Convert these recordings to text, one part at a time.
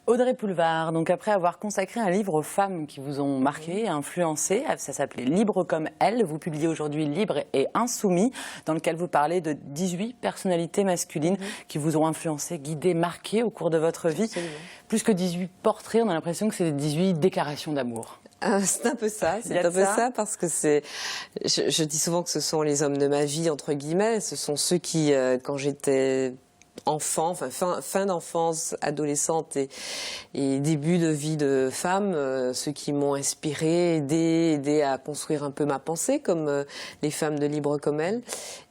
Audrey Pulvar, donc après avoir consacré un livre aux femmes qui vous ont marqué, influencé, ça s'appelait Libre comme elle, vous publiez aujourd'hui Libre et Insoumis, dans lequel vous parlez de 18 personnalités masculines qui vous ont influencé, guidé, marqué au cours de votre vie. Absolument. Plus que 18 portraits, on a l'impression que c'est 18 déclarations d'amour. C'est un peu ça, parce que je dis souvent que ce sont les hommes de ma vie, entre guillemets, ce sont ceux qui, quand j'étais enfant, enfin fin d'enfance, adolescente et début de vie de femme, ceux qui m'ont inspirée, aidé à construire un peu ma pensée, comme les femmes de Libre comme elle.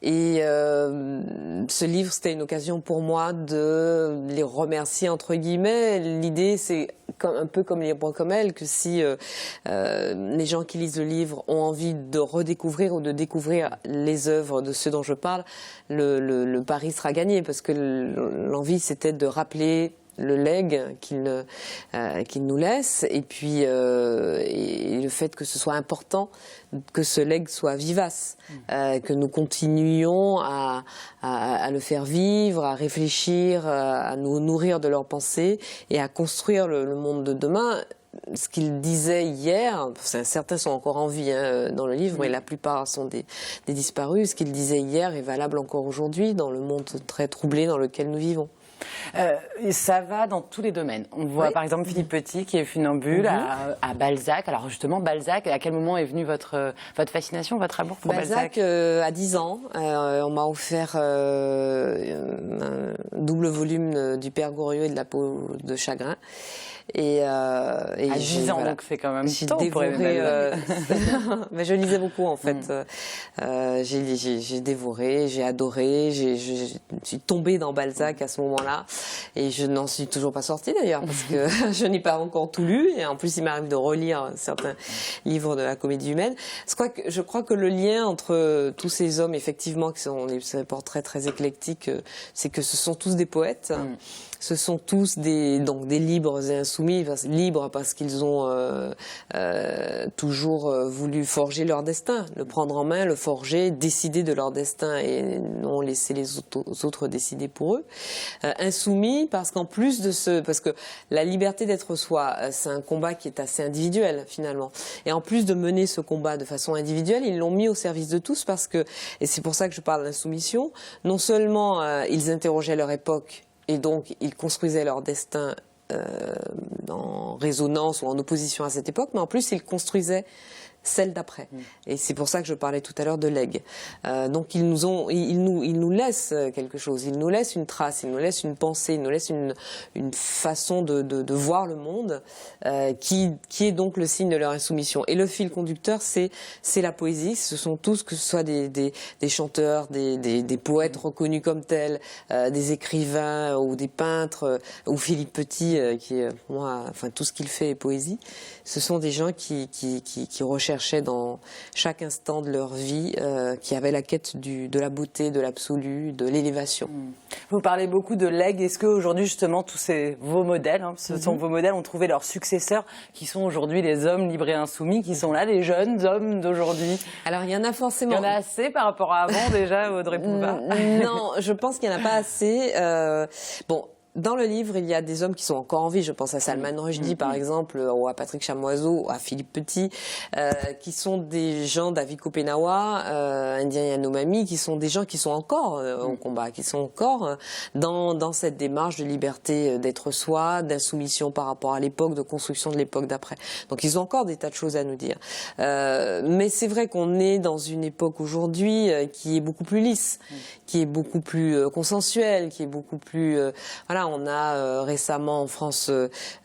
Et ce livre, c'était une occasion pour moi de les remercier, entre guillemets. L'idée, c'est un peu comme Libre comme elle, que si les gens qui lisent le livre ont envie de redécouvrir ou de découvrir les œuvres de ceux dont je parle, le pari sera gagné, parce que l'envie, c'était de rappeler le legs qu'il nous laisse, et puis et le fait que ce soit important que ce legs soit vivace, que nous continuions à le faire vivre, à réfléchir, à nous nourrir de leurs pensées et à construire le monde de demain. Ce qu'il disait hier, certains sont encore en vie dans le livre, mais la plupart sont des disparus. Ce qu'il disait hier est valable encore aujourd'hui dans le monde très troublé dans lequel nous vivons. Et ça va dans tous les domaines. On voit par exemple Philippe Petit qui est funambule à Balzac. Alors justement, Balzac, à quel moment est venue votre fascination, votre amour pour Balzac? À 10 ans, on m'a offert un double volume du Père Goriot et de la peau de chagrin. À 10 ans, donc c'est quand même tôt pour aimer Mais je lisais beaucoup en fait. J'ai dévoré, j'ai adoré, je suis tombée dans Balzac à ce moment-là et je n'en suis toujours pas sortie d'ailleurs parce que je n'ai pas encore tout lu et en plus il m'arrive de relire certains livres de la comédie humaine. Je crois que le lien entre tous ces hommes effectivement qui sont des portraits très éclectiques, c'est que ce sont tous des poètes. Ce sont tous des libres et insoumis, libres parce qu'ils ont toujours voulu forger leur destin, le prendre en main, le forger, décider de leur destin et non laisser les autres décider pour eux. Insoumis parce qu'en plus de parce que la liberté d'être soi, c'est un combat qui est assez individuel finalement. Et en plus de mener ce combat de façon individuelle, ils l'ont mis au service de tous parce que, et c'est pour ça que je parle d'insoumission, non seulement ils interrogeaient leur époque, et donc, ils construisaient leur destin en résonance ou en opposition à cette époque, mais en plus, ils construisaient celle d'après. Et c'est pour ça que je parlais tout à l'heure de legs. Donc, ils nous laissent quelque chose, ils nous laissent une trace, ils nous laissent une pensée, ils nous laissent une façon de voir le monde qui est donc le signe de leur insoumission. Et le fil conducteur, c'est la poésie. Ce sont tous, que ce soit des chanteurs, des poètes reconnus comme tels, des écrivains ou des peintres, ou Philippe Petit, qui est, moi, enfin, tout ce qu'il fait est poésie. Ce sont des gens qui recherchaient dans chaque instant de leur vie, qui avaient la quête de la beauté, de l'absolu, de l'élévation. Vous parlez beaucoup de legs. Est-ce qu'aujourd'hui, justement, vos modèles, ce sont vos modèles, ont trouvé leurs successeurs, qui sont aujourd'hui les hommes libres et insoumis, qui sont là, les jeunes hommes d'aujourd'hui? Alors, il y en a forcément. Il y en a assez par rapport à avant, déjà, Audrey Pulvar? Non, je pense qu'il n'y en a pas assez. Bon. Dans le livre, il y a des hommes qui sont encore en vie. Je pense à Salman Rushdie, par exemple, ou à Patrick Chamoiseau, ou à Philippe Petit, qui sont des gens, David Kopenawa, Indien Yanomami, qui sont des gens qui sont encore au combat, qui sont encore dans cette démarche de liberté d'être soi, d'insoumission par rapport à l'époque, de construction de l'époque d'après. Donc ils ont encore des tas de choses à nous dire. Mais c'est vrai qu'on est dans une époque aujourd'hui qui est beaucoup plus lisse, qui est beaucoup plus consensuelle, qui est beaucoup plus... voilà. On a récemment en France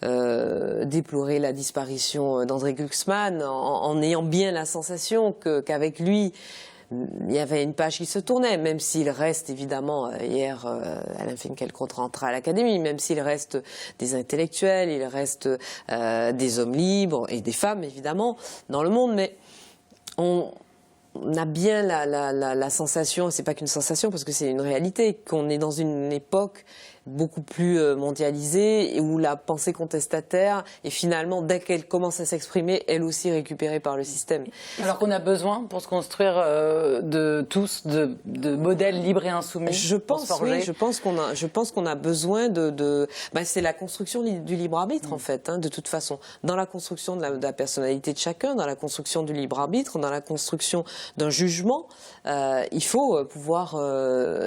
déploré la disparition d'André Glucksmann en ayant bien la sensation qu'avec lui, il y avait une page qui se tournait, même s'il reste évidemment, hier Alain Finkielkraut rentra à l'Académie, même s'il reste des intellectuels, il reste des hommes libres et des femmes évidemment dans le monde, mais on a bien la sensation, c'est pas qu'une sensation parce que c'est une réalité, qu'on est dans une époque beaucoup plus mondialisée et où la pensée contestataire est finalement, dès qu'elle commence à s'exprimer, elle aussi récupérée par le système. Alors qu'on a besoin pour se construire de modèles libres et insoumis. Je pense qu'on a besoin c'est la construction du libre arbitre en fait, de toute façon. Dans la construction de la personnalité de chacun, dans la construction du libre arbitre, dans la construction d'un jugement, il faut pouvoir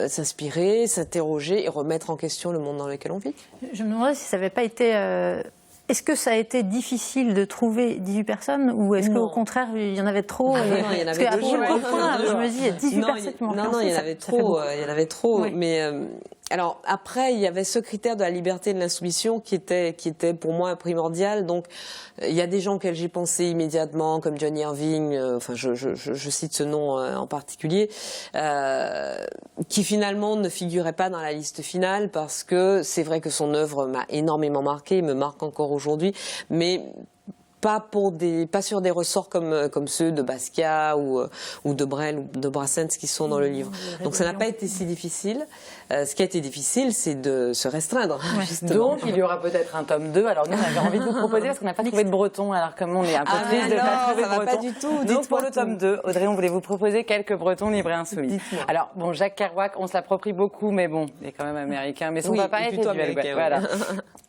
s'inspirer, s'interroger et remettre en question le monde dans lequel on vit. Je me demandais si ça n'avait pas été... Est-ce que ça a été difficile de trouver 18 personnes ou est-ce qu'au contraire il y en avait trop? Non, il y en avait parce qu'après le point, je me dis il y a 18 personnes qui m'ont influencé. Non, il y en avait trop. Oui. Mais alors après, il y avait ce critère de la liberté et de l'insoumission qui était pour moi primordial. Donc il y a des gens auxquels j'ai pensé immédiatement, comme John Irving, je cite ce nom en particulier, qui finalement ne figurait pas dans la liste finale parce que c'est vrai que son œuvre m'a énormément marqué, me marque encore aujourd'hui, mais pas sur des ressorts comme ceux de Basquiat ou de Brel ou de Brassens qui sont dans le livre. Donc ça n'a pas été si difficile. Ce qui a été difficile, c'est de se restreindre. Justement. Donc il y aura peut-être un tome 2. Alors nous on avait envie de vous proposer parce qu'on n'a pas trouvé de breton. Alors comme on est un peu triste de ne pas trouver de breton. Pas du tout. Donc pour le tome 2, Audrey, on voulait vous proposer quelques bretons libres et insoumis. Alors bon, Jacques Kerouac, on se l'approprie beaucoup, mais bon, il est quand même américain. Mais son papa est plutôt américain. Voilà.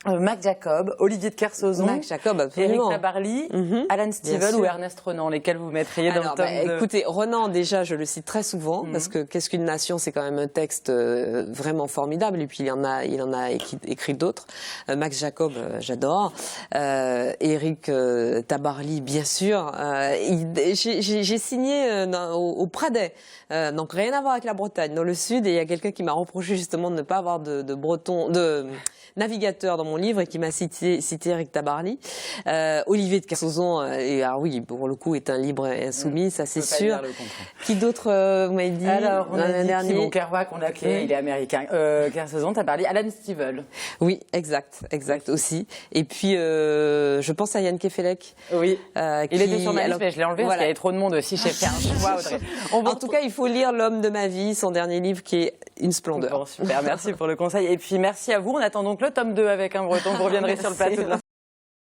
Mac Jacob, Olivier de Kersauzon, Mac Jacob, absolument. Éric Tabarly, Alan Stivell ou Ernest Renan, lesquels vous mettriez dans le tome 2? Écoutez, Renan, déjà, je le cite très souvent, parce que Qu'est-ce qu'une nation, c'est quand même un texte vraiment formidable, et puis il en a écrit d'autres. Max Jacob, j'adore. Éric Tabarly, bien sûr. J'ai signé au Pradet, donc rien à voir avec la Bretagne, dans le sud, et il y a quelqu'un qui m'a reproché justement de ne pas avoir de breton, de navigateur dans mon livre et qui m'a cité Éric Tabarly. Olivier de Kersauzon, oui, pour le coup, est un libre et insoumis, ça c'est sûr. Qui d'autre, vous m'avez dit? Alors, on a dit Thibaut Kerouac, on l'a créé, il est américain. Kersauzon, Tabarly, Alan Stivell. Oui, exact aussi. Et puis, je pense à Yann Kefelec. Oui, il était sur ma liste, mais je l'ai enlevé parce qu'il y avait trop de monde aussi. J'ai fait un choix, Audrey. En tout cas, il faut lire L'homme de ma vie, son dernier livre qui est une splendeur. Bon, super, merci pour le conseil. Et puis merci à vous. On attend donc le tome 2 avec un breton. Vous reviendrez sur le plateau de